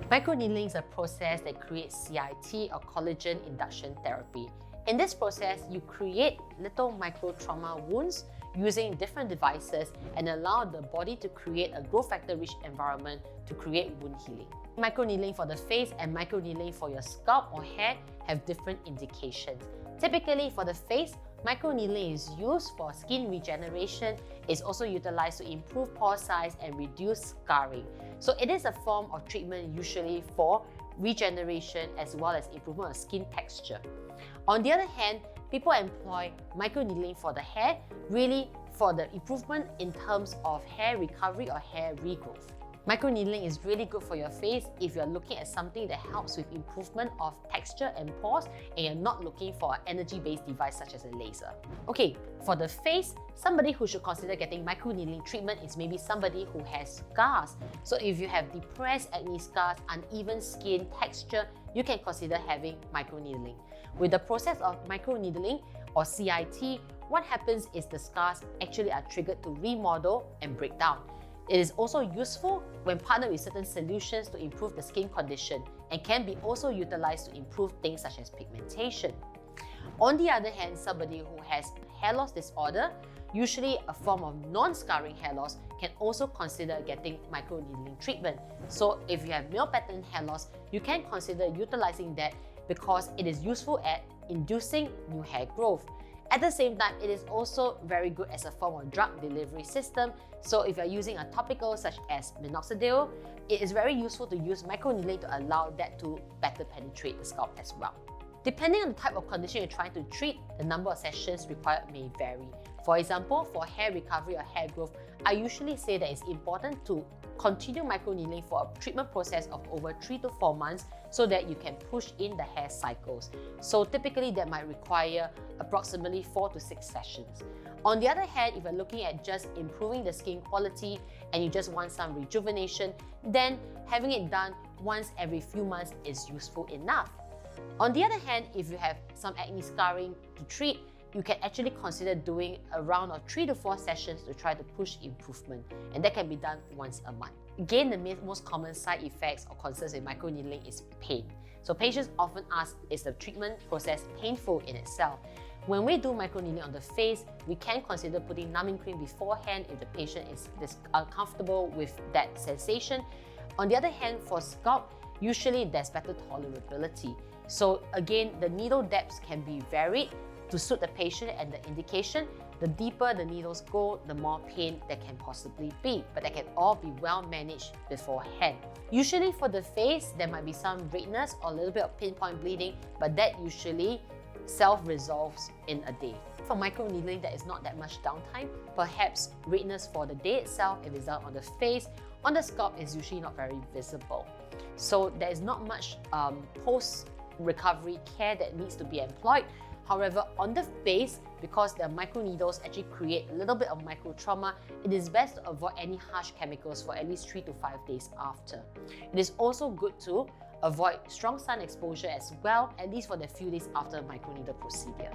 Microneedling is a process that creates CIT or collagen induction therapy. In this process, you create little micro-trauma wounds using different devices and allow the body to create a growth factor-rich environment to create wound healing. Microneedling for the face and microneedling for your scalp or hair have different indications. Typically, for the face, microneedling is used for skin regeneration. It's also utilized to improve pore size and reduce scarring. So it is a form of treatment usually for regeneration as well as improvement of skin texture. On the other hand, people employ microneedling for the hair, really for the improvement in terms of hair recovery or hair regrowth. Microneedling is really good for your face if you're looking at something that helps with improvement of texture and pores and you're not looking for an energy-based device such as a laser. Okay, for the face, somebody who should consider getting microneedling treatment is maybe somebody who has scars. So if you have depressed acne scars, uneven skin texture, you can consider having microneedling. With the process of microneedling or CIT, what happens is the scars actually are triggered to remodel and break down. It is also useful when partnered with certain solutions to improve the skin condition and can be also utilized to improve things such as pigmentation. On the other hand, somebody who has hair loss disorder, usually a form of non-scarring hair loss, can also consider getting microneedling treatment. So if you have male pattern hair loss, you can consider utilizing that because it is useful at inducing new hair growth. At the same time, it is also very good as a form of drug delivery system. So if you're using a topical such as minoxidil, it is very useful to use microneedling to allow that to better penetrate the scalp as well. Depending on the type of condition you're trying to treat, the number of sessions required may vary. For example, for hair recovery or hair growth, I usually say that it's important to continue microneedling for a treatment process of over 3 to 4 months so that you can push in the hair cycles. So typically that might require approximately 4 to 6 sessions. On the other hand, if you're looking at just improving the skin quality and you just want some rejuvenation, then having it done once every few months is useful enough. On the other hand, if you have some acne scarring to treat, you can actually consider doing a round of 3 to 4 sessions to try to push improvement, and that can be done once a month. Again, the most common side effects or concerns with microneedling is pain. So patients often ask, is the treatment process painful in itself? When we do microneedling on the face, we can consider putting numbing cream beforehand if the patient is uncomfortable with that sensation. On the other hand, for scalp, usually there's better tolerability. So again, the needle depths can be varied to suit the patient and the indication. The deeper the needles go, the more pain there can possibly be, but that can all be well managed beforehand. Usually for the face, there might be some redness or a little bit of pinpoint bleeding, but that usually self-resolves in a day. For microneedling, there is not that much downtime. Perhaps redness for the day itself, if it's done on the face, on the scalp is usually not very visible. So there is not much post-recovery care that needs to be employed. However, on the face, because the microneedles actually create a little bit of microtrauma, it is best to avoid any harsh chemicals for at least 3 to 5 days after. It is also good to avoid strong sun exposure as well, at least for the few days after microneedle procedure.